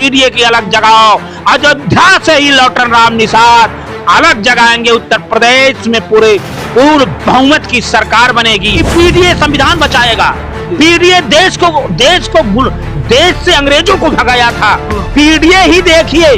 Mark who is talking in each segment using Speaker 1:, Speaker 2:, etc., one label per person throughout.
Speaker 1: PDA की अलग जगाओ, अयोध्या से ही लौटन राम निषाद अलग जगाएंगे। उत्तर प्रदेश में पूर्ण बहुमत की सरकार बनेगी। पीडीए संविधान बचाएगा। पीडीए देश से अंग्रेजों को भगाया था। पीडीए ही देखिए,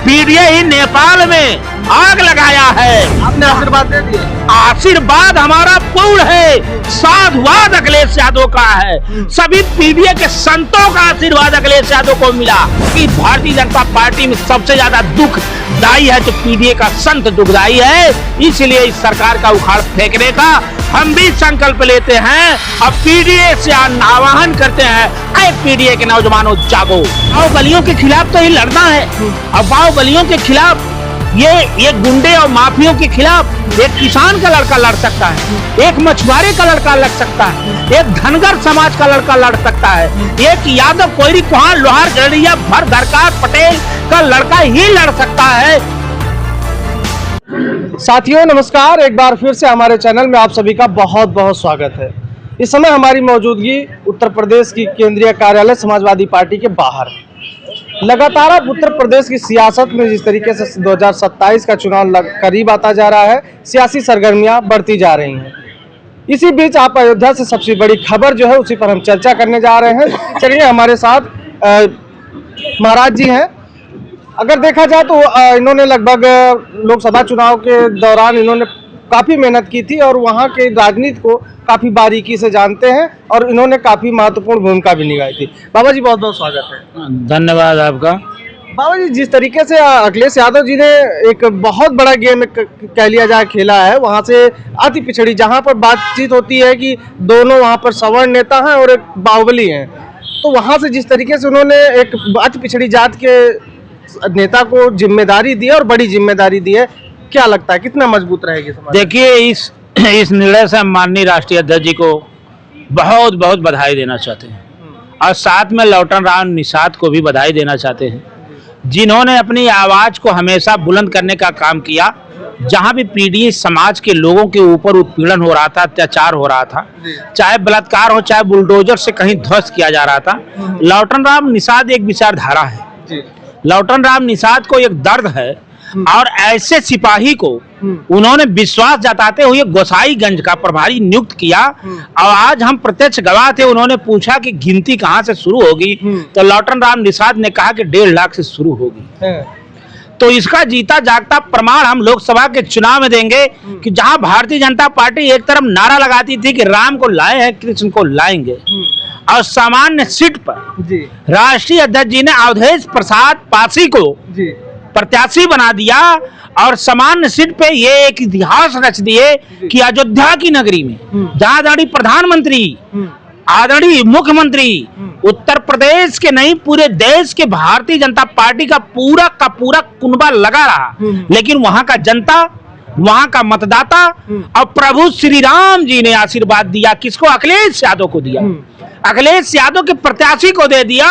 Speaker 1: पीडीए ही नेपाल में आग लगाया है।
Speaker 2: आपने आशीर्वाद दे दिया।
Speaker 1: आशीर्वाद हमारा पूर्ण है, साधुवाद अखिलेश यादव का है। सभी पीडीए के संतों का आशीर्वाद अखिलेश यादव को मिला कि भारतीय जनता पार्टी में सबसे ज्यादा दुखदायी है तो पीडीए का संत दुखदायी है। इसलिए इस सरकार का उखाड़ फेंकने का हम भी संकल्प लेते हैं। अब पीडीए से आह्वान करते हैं, अरे पीडीए के नौजवानों जागो। बाहुबलियों के खिलाफ तो ही लड़ना है। अब बाहुबलियों के खिलाफ ये गुंडे और माफियों के खिलाफ एक किसान का लड़का लड़ सकता है, एक मछुआरे का लड़का लड़ सकता है, एक धनगर समाज का लड़का लड़ सकता है, एक यादव कोयरी कुहार लोहार गड़िया भर धरकार पटेल का लड़का ही लड़ सकता है।
Speaker 2: साथियों नमस्कार, एक बार फिर से हमारे चैनल में आप सभी का बहुत बहुत स्वागत है। इस समय हमारी मौजूदगी उत्तर प्रदेश की केंद्रीय कार्यालय समाजवादी पार्टी के बाहर। लगातार अब उत्तर प्रदेश की सियासत में जिस तरीके से 2027 का चुनाव करीब आता जा रहा है, सियासी सरगर्मियां बढ़ती जा रही हैं। इसी बीच आप अयोध्या से सबसे बड़ी खबर जो है उसी पर हम चर्चा करने जा रहे हैं। चलिए हमारे साथ महाराज जी हैं। अगर देखा जाए तो इन्होंने लगभग लोकसभा चुनाव के दौरान इन्होंने काफ़ी मेहनत की थी और वहाँ के राजनीति को काफ़ी बारीकी से जानते हैं और इन्होंने काफ़ी महत्वपूर्ण भूमिका भी निभाई थी। बाबा जी बहुत बहुत स्वागत है।
Speaker 1: धन्यवाद आपका।
Speaker 2: बाबा जी, जिस तरीके से अखिलेश यादव जी ने एक बहुत बड़ा गेम कह लिया जाए खेला है, वहाँ से अति पिछड़ी जहाँ पर बातचीत होती है कि दोनों वहाँ पर सवर्ण नेता हैं और एक बाहुबली हैं, तो वहाँ से जिस तरीके से उन्होंने एक अति पिछड़ी जात के नेता को जिम्मेदारी दी है और बड़ी जिम्मेदारी दी है, क्या लगता है कितना मजबूत रहेगी समाज?
Speaker 1: देखिए, इस निर्णय से हम माननीय राष्ट्रीय अध्यक्ष जी को बहुत बहुत बधाई देना चाहते हैं और साथ में लौटन राम निषाद को भी बधाई देना चाहते हैं, जिन्होंने अपनी आवाज को हमेशा बुलंद करने का काम किया। जहां भी पीडीए समाज के लोगों के ऊपर उत्पीड़न हो रहा था, अत्याचार हो रहा था, चाहे बलात्कार हो, चाहे बुलडोजर से कहीं ध्वस्त किया जा रहा था, लौटन राम निषाद एक विचारधारा है। लौटन राम निषाद को एक दर्द है और ऐसे सिपाही को उन्होंने विश्वास जताते हुए गोसाईगंज का प्रभारी नियुक्त किया। और आज हम प्रत्यक्ष गवाह थे। उन्होंने पूछा कि गिनती कहां से शुरू होगी, तो लौटन राम निषाद ने कहा कि 1.5 लाख से शुरू होगी। तो इसका जीता जागता प्रमाण हम लोकसभा के चुनाव में देंगे कि जहां भारतीय जनता पार्टी एक तरफ नारा लगाती थी कि राम को लाए हैं, कृष्ण को लाएंगे, और सामान्य सीट पर राष्ट्रीय अध्यक्ष जी ने अवधेश प्रसाद पासी को प्रत्याशी बना दिया और सामान्य सीट पे ये एक इतिहास रच दिए कि अयोध्या की नगरी में जहां आदरणीय प्रधानमंत्री, आदरणीय मुख्यमंत्री, उत्तर प्रदेश के नहीं पूरे देश के भारतीय जनता पार्टी का पूरा कुनबा लगा रहा, लेकिन वहां का जनता, वहां का मतदाता और प्रभु श्री राम जी ने आशीर्वाद दिया। किसको? अखिलेश यादव को दिया। अखिलेश यादव के प्रत्याशी को दे दिया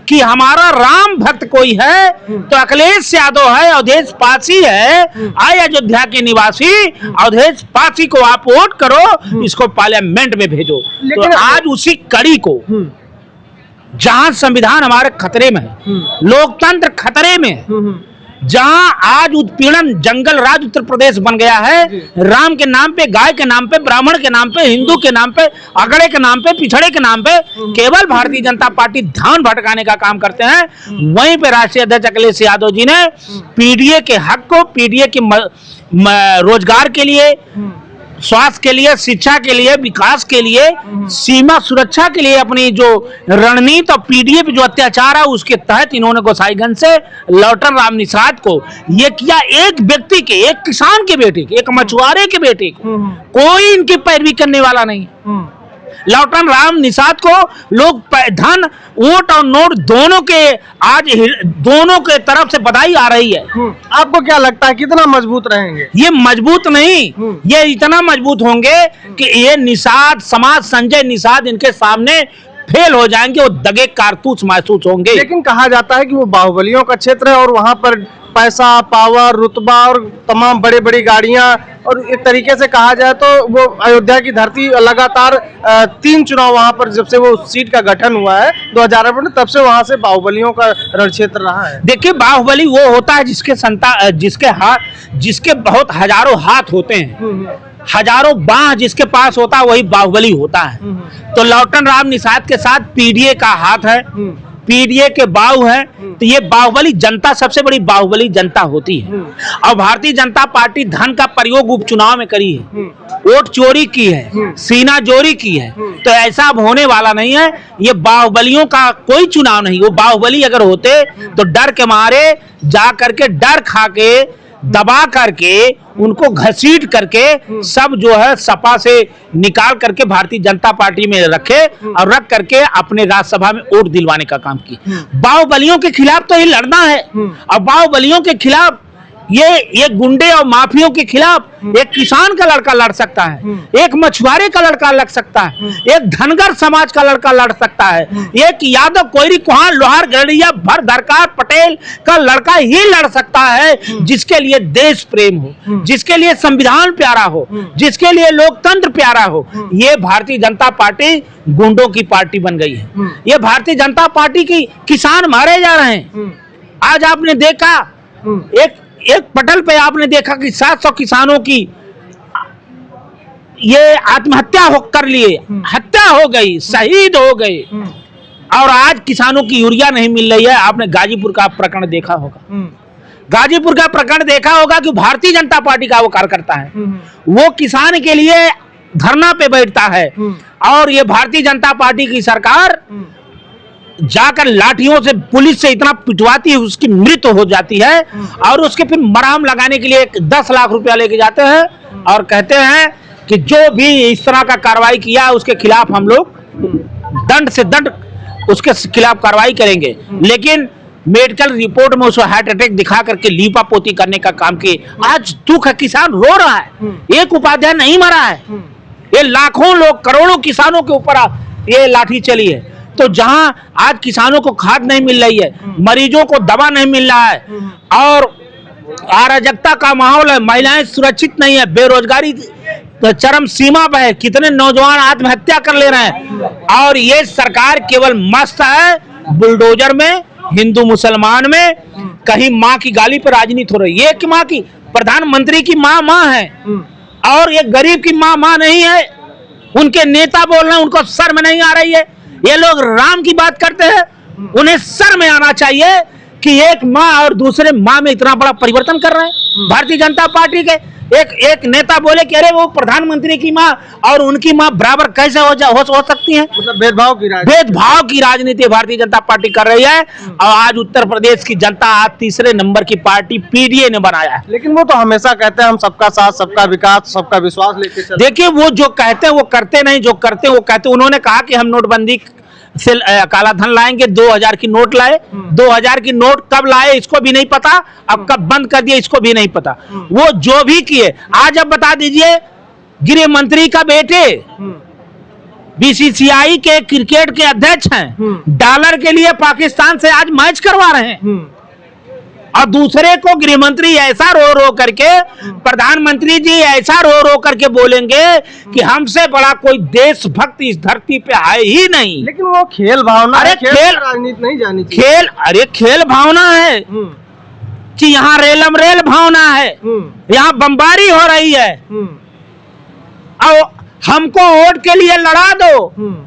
Speaker 1: कि हमारा राम भक्त कोई है तो अखिलेश यादव है, अवधेश पासी है। आए अयोध्या के निवासी अवधेश पासी को आप वोट करो, इसको पार्लियामेंट में भेजो। तो आज उसी कड़ी को, जहां संविधान हमारे खतरे में है, लोकतंत्र खतरे में है, जहां आज उत्पीड़न जंगल राज उत्तर प्रदेश बन गया है, राम के नाम पे, गाय के नाम पे, ब्राह्मण के नाम पे, हिंदू के नाम पे, अगड़े के नाम पे, पिछड़े के नाम पे केवल भारतीय जनता पार्टी ध्यान भटकाने का काम करते हैं। वहीं पे राष्ट्रीय अध्यक्ष अखिलेश यादव जी ने पीडीए के हक को, पीडीए के रोजगार के लिए, स्वास्थ्य के लिए, शिक्षा के लिए, विकास के लिए, सीमा सुरक्षा के लिए अपनी जो रणनीति और पीडीए पे जो अत्याचार है उसके तहत इन्होंने गोसाईगंज से लौटन राम निषाद को ये किया। एक व्यक्ति के, एक किसान के बेटे के, एक मछुआरे के बेटे को कोई इनकी पैरवी करने वाला नहीं। लौटन राम निषाद को लोग धन, वोट और नोट दोनों के आज दोनों के तरफ से बधाई आ रही है।
Speaker 2: आपको क्या लगता है कितना मजबूत रहेंगे?
Speaker 1: ये मजबूत नहीं, ये इतना मजबूत होंगे कि ये निषाद समाज, संजय निषाद इनके सामने फेल हो जाएंगे, वो दगे कारतूस महसूस होंगे।
Speaker 2: लेकिन कहा जाता है कि वो बाहुबलियों का क्षेत्र है और वहां पर पैसा, पावर, रुतबा और तमाम बड़ी बड़ी गाड़ियां, और एक तरीके से कहा जाए तो वो अयोध्या की धरती लगातार 3 चुनाव वहां पर, जब से वो सीट का गठन हुआ है 2018 में, तब से वहां से बाहुबलियों का रण क्षेत्र रहा है।
Speaker 1: देखिए, बाहुबली वो होता है जिसके बहुत हजारों हाथ होते हैं, हजारों बाह जिसके पास होता है, वही बाहुबली होता है। तो लौटन राम निषाद के साथ पीडीए का हाथ है, पीडीए के बाहु है, तो ये बाहुबली जनता, सबसे बड़ी बाहुबली जनता होती है। और भारतीय जनता पार्टी धन का प्रयोग उपचुनाव में करी है, वोट चोरी की है, सीना जोरी की है, तो ऐसा अब होने वाला नहीं है। ये बाहुबलियों का कोई चुनाव नहीं। वो बाहुबली अगर होते तो डर के मारे जा करके, डर खा के, दबा करके, उनको घसीट करके सब जो है सपा से निकाल करके भारतीय जनता पार्टी में रखे और रख करके अपने राज्यसभा में वोट दिलवाने का काम किया। बाहुबलियों के खिलाफ तो ये लड़ना है, और बाहुबलियों के खिलाफ ये गुंडे और माफियों के खिलाफ एक किसान का लड़का लड़ सकता है, एक मछुआरे का लड़का लड़ सकता है, एक धनगर समाज का लड़का लड़ सकता है, एक यादव, कोयरी, कुहान, लोहार, गड़िया, भर, दरकार, पटेल का लड़का ही लड़ सकता है, जिसके लिए देश प्रेम हो, जिसके लिए संविधान प्यारा हो, जिसके लिए लोकतंत्र प्यारा हो। ये भारतीय जनता पार्टी गुंडों की पार्टी बन गई है। ये भारतीय जनता पार्टी की किसान मारे जा रहे हैं। आज आपने देखा एक पटल पे आपने देखा कि 700 किसानों की ये आत्महत्या कर लिए, हत्या हो गई, शहीद हो गए, और आज किसानों की यूरिया नहीं मिल रही है। आपने गाजीपुर का प्रकरण देखा होगा, गाजीपुर का प्रकरण देखा होगा कि भारतीय जनता पार्टी का वो कार्यकर्ता है, वो किसान के लिए धरना पे बैठता है, और ये भारतीय जनता पार्टी की सरकार जाकर लाठियों से, पुलिस से इतना पिटवाती है, उसकी मृत्यु हो जाती है, और उसके फिर मरहम लगाने के लिए 10 लाख रुपया लेके जाते हैं और कहते हैं कि जो भी इस तरह का कार्रवाई किया उसके खिलाफ हम लोग दंड से दंड उसके खिलाफ कार्रवाई करेंगे। लेकिन मेडिकल रिपोर्ट में उसको हार्ट अटैक दिखा करके लीपा पोती करने का काम किए। आज दुख है, किसान रो रहा है, एक उपाध्याय नहीं मरा है, ये लाखों लोग, करोड़ों किसानों के ऊपर ये लाठी चली है। तो जहां आज किसानों को खाद नहीं मिल रही है, मरीजों को दवा नहीं मिल रहा है, और अराजकता का माहौल है, महिलाएं सुरक्षित नहीं है, बेरोजगारी तो चरम सीमा पर है, कितने नौजवान आत्महत्या कर ले रहे हैं, और ये सरकार केवल मस्त है बुलडोजर में, हिंदू मुसलमान में, कहीं माँ की गाली पर राजनीति हो रही है। ये माँ की, प्रधानमंत्री की माँ है, और ये गरीब की माँ नहीं है। उनके नेता बोल रहे हैं, उनको शर्म नहीं आ रही है। ये लोग राम की बात करते हैं, उन्हें शर्म में आना चाहिए कि एक माँ और दूसरे माँ में इतना बड़ा परिवर्तन कर रहे हैं। भारतीय जनता पार्टी के एक नेता बोले कि अरे वो प्रधानमंत्री की माँ और उनकी माँ बराबर कैसे हो सकती हैं?
Speaker 2: मतलब भेदभाव की
Speaker 1: राजनीति भारतीय जनता पार्टी कर रही है, और आज उत्तर प्रदेश की जनता आज तीसरे नंबर की पार्टी पीडीए ने बनाया है।
Speaker 2: लेकिन वो तो हमेशा कहते हैं हम सबका साथ, सबका विकास, सबका विश्वास लेके चलते।
Speaker 1: देखिए, वो जो कहते हैं वो करते नहीं, जो करते हैं वो कहते हैं। उन्होंने कहा कि हम नोटबंदी से काला धन लाएंगे, 2000 की नोट लाए, 2000 की नोट कब लाए इसको भी नहीं पता, अब कब बंद कर दिए इसको भी नहीं पता। वो जो भी किए, आज अब बता दीजिए, गृह मंत्री का बेटे बीसीसीआई के क्रिकेट के अध्यक्ष हैं, डॉलर के लिए पाकिस्तान से आज मैच करवा रहे हैं, और दूसरे को गृह मंत्री ऐसा रो करके, प्रधानमंत्री जी ऐसा रो करके बोलेंगे कि हमसे बड़ा कोई देशभक्त इस धरती पे है ही नहीं।
Speaker 2: लेकिन वो खेल भावना,
Speaker 1: अरे खेल
Speaker 2: राजनीति नहीं जानी चाहिए।
Speaker 1: खेल, अरे खेल भावना है कि यहाँ रेलम रेल भावना है, यहाँ बमबारी हो रही है, और हमको वोट के लिए लड़ा दो,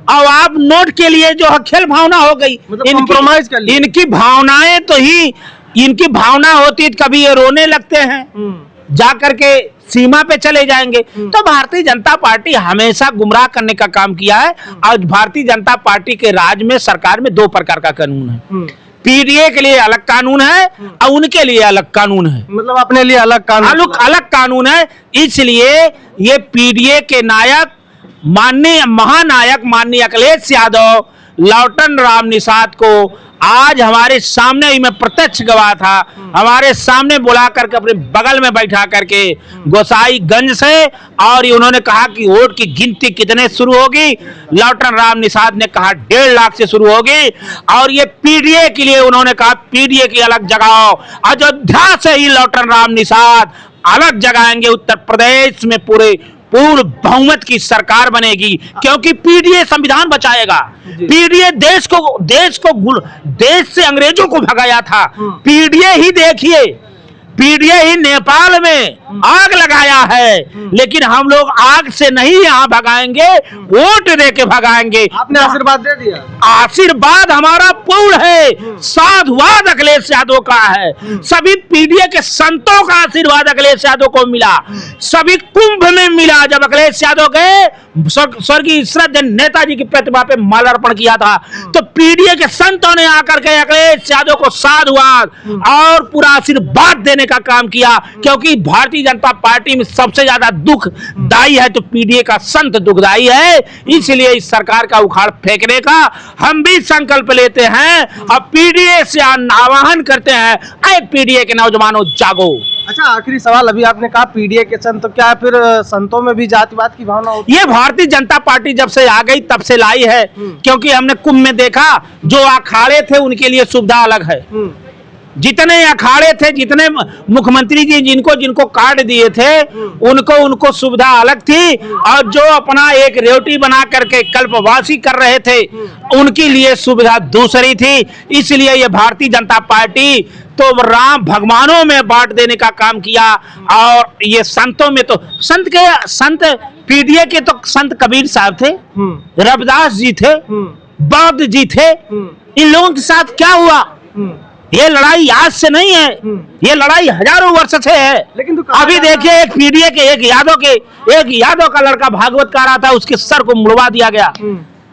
Speaker 1: और आप नोट के लिए जो है खेल भावना हो गई।
Speaker 2: कॉम्प्रोमाइज कर लिया।
Speaker 1: इनकी भावनाएं तो ही, इनकी भावना होती कभी ये रोने लगते हैं, जाकर के सीमा पे चले जाएंगे। तो भारतीय जनता पार्टी हमेशा गुमराह करने का काम किया है। आज भारतीय जनता पार्टी के राज में, सरकार में 2 प्रकार का कानून है। पीडीए के लिए अलग कानून है और उनके लिए अलग कानून है,
Speaker 2: मतलब अपने लिए अलग
Speaker 1: कानून है। इसलिए ये पीडीए के नायक, महानायक माननीय अखिलेश यादव लौटन राम निषाद को आज हमारे सामने ही, मैं प्रत्यक्ष गवाह था, हमारे सामने बुला करके अपने बगल में बैठा करके गोसाईगंज से, और ये उन्होंने कहा कि वोट की गिनती कितने शुरू होगी। लौटन राम निषाद ने कहा 1.5 लाख से शुरू होगी, और ये पीडीए के लिए उन्होंने कहा पीडीए की अलग जगाओ। अयोध्या से ही लौटन राम निषाद अलग जगाएंगे, उत्तर प्रदेश में पूर्ण बहुमत की सरकार बनेगी, क्योंकि पीडीए संविधान बचाएगा। पीडीए देश से अंग्रेजों को भगाया था। पीडीए ही देखिए, पीडीए ही नेपाल में आग लगाया है, लेकिन हम लोग आग से नहीं यहाँ भगाएंगे, वोट दे के भगाएंगे।
Speaker 2: आपने आशीर्वाद दे दिया?
Speaker 1: आशीर्वाद हमारा पूर्ण है, साधुवाद अखिलेश यादव का है। सभी पीडीए के संतों का आशीर्वाद अखिलेश यादव को मिला, सभी कुंभ में मिला। जब अखिलेश यादव गए स्वर्गीय श्रद्धेय नेताजी की प्रतिमा पे माल्यार्पण किया था, तो पीडीए के संतों ने आकर के अखिलेश यादव को साधुवाद और पूरा आशीर्वाद देने का काम किया, क्योंकि भारतीय जनता पार्टी में सबसे ज्यादा दुखदायी है तो पीडीए का संत दुखदायी है। इसलिए इस सरकार का उखाड़ फेंकने का हम भी संकल्प लेते हैं और पीडीए से आह्वान करते हैं, अरे पीडीए के नौजवानों जागो।
Speaker 2: अच्छा, आखिरी सवाल, अभी आपने कहा पीडीए के संत, तो क्या फिर संतों में भी जातिवाद की भावना होती है?
Speaker 1: ये भारतीय जनता पार्टी जब से आ गई तब से लाई है, क्योंकि हमने कुंभ में देखा जो अखाड़े थे उनके लिए सुविधा अलग है। जितने अखाड़े थे, जितने मुख्यमंत्री जी जिनको कार्ड दिए थे, उनको सुविधा अलग थी, और जो अपना एक रेवटी बना करके कल्पवासी कर रहे थे उनके लिए सुविधा दूसरी थी। इसलिए ये भारतीय जनता पार्टी तो राम भगवानों में बांट देने का काम किया, और ये संतों में तो संत पीडीए के तो संत कबीर साहब थे, रविदास जी थे, बौद्ध जी थे। इन लोगों के साथ क्या हुआ? ये लड़ाई आज से नहीं है, ये लड़ाई हजारों वर्ष से है।
Speaker 2: लेकिन तो
Speaker 1: अभी देखिए, एक पीडीए के एक यादव का लड़का भागवत गा रहा था, उसके सर को मुड़वा दिया गया।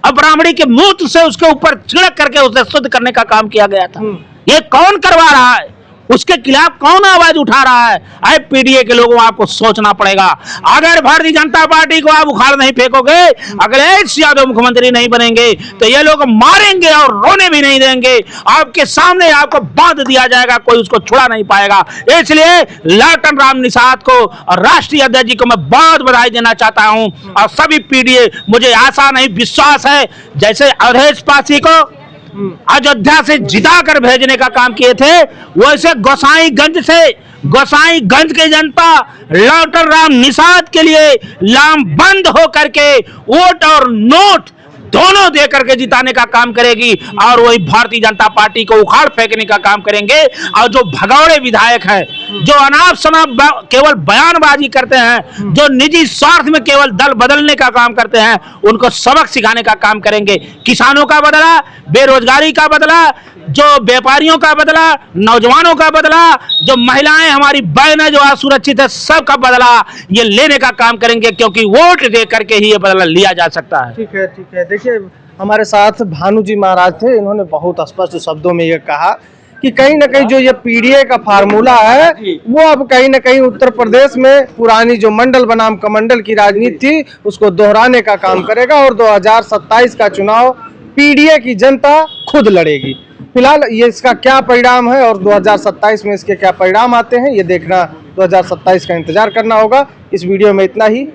Speaker 1: अब ब्राह्मणी के मूत्र से उसके ऊपर छिड़क करके उसे शुद्ध करने का काम किया गया था। ये कौन करवा रहा है? उसके खिलाफ कौन आवाज उठा रहा है? अरे पीडीए के लोगों, आपको सोचना पड़ेगा। अगर भारतीय जनता पार्टी को आप उखाड़ नहीं फेंकोगे, अखिलेश यादव मुख्यमंत्री नहीं बनेंगे, तो ये लोग मारेंगे और रोने भी नहीं देंगे। आपके सामने आपको बांध दिया जाएगा, कोई उसको छुड़ा नहीं पाएगा। इसलिए लौटन राम निषाद को और राष्ट्रीय अध्यक्ष जी को मैं बहुत बधाई देना चाहता हूं, और सभी पीडीए, मुझे आशा नहीं विश्वास है, जैसे अवधेश पासी को अयोध्या से जिता कर भेजने का काम किए थे, वैसे गोसाईगंज के जनता लौटन राम निषाद के लिए लामबंद होकर के वोट और नोट दोनों दे करके जिताने का काम करेगी, और वही भारतीय जनता पार्टी को उखाड़ फेंकने का काम करेंगे। और जो भगौड़े विधायक हैं, जो अनाप शनाप केवल बयानबाजी करते हैं, जो निजी स्वार्थ में केवल दल बदलने का काम करते हैं, उनको सबक सिखाने का काम करेंगे। किसानों का बदला, बेरोजगारी का बदला, जो व्यापारियों का बदला, नौजवानों का बदला, जो महिलाएं हमारी बहनें जो असुरक्षित है, सबका बदला ये लेने का काम करेंगे, क्योंकि वोट दे करके ही ये बदला लिया जा सकता है।
Speaker 2: ठीक है, ठीक है। देखिए, हमारे साथ भानु जी महाराज थे, इन्होंने बहुत स्पष्ट शब्दों में ये कहा कि कहीं ना कहीं जो ये पीडीए का फार्मूला है, वो अब कहीं ना कहीं उत्तर प्रदेश में पुरानी जो मंडल बनाम कमंडल की राजनीति थी, उसको दोहराने का काम करेगा, और 2027 का चुनाव पीडीए की जनता खुद लड़ेगी। फिलहाल ये इसका क्या परिणाम है और 2027 में इसके क्या परिणाम आते हैं, ये देखना 2027 का इंतजार करना होगा। इस वीडियो में इतना ही।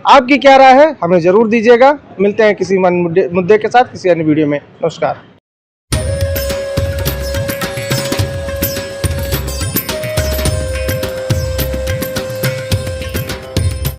Speaker 2: आपकी क्या राय है हमें जरूर दीजिएगा। मिलते हैं किसी मुद्दे के साथ किसी अन्य वीडियो में। नमस्कार।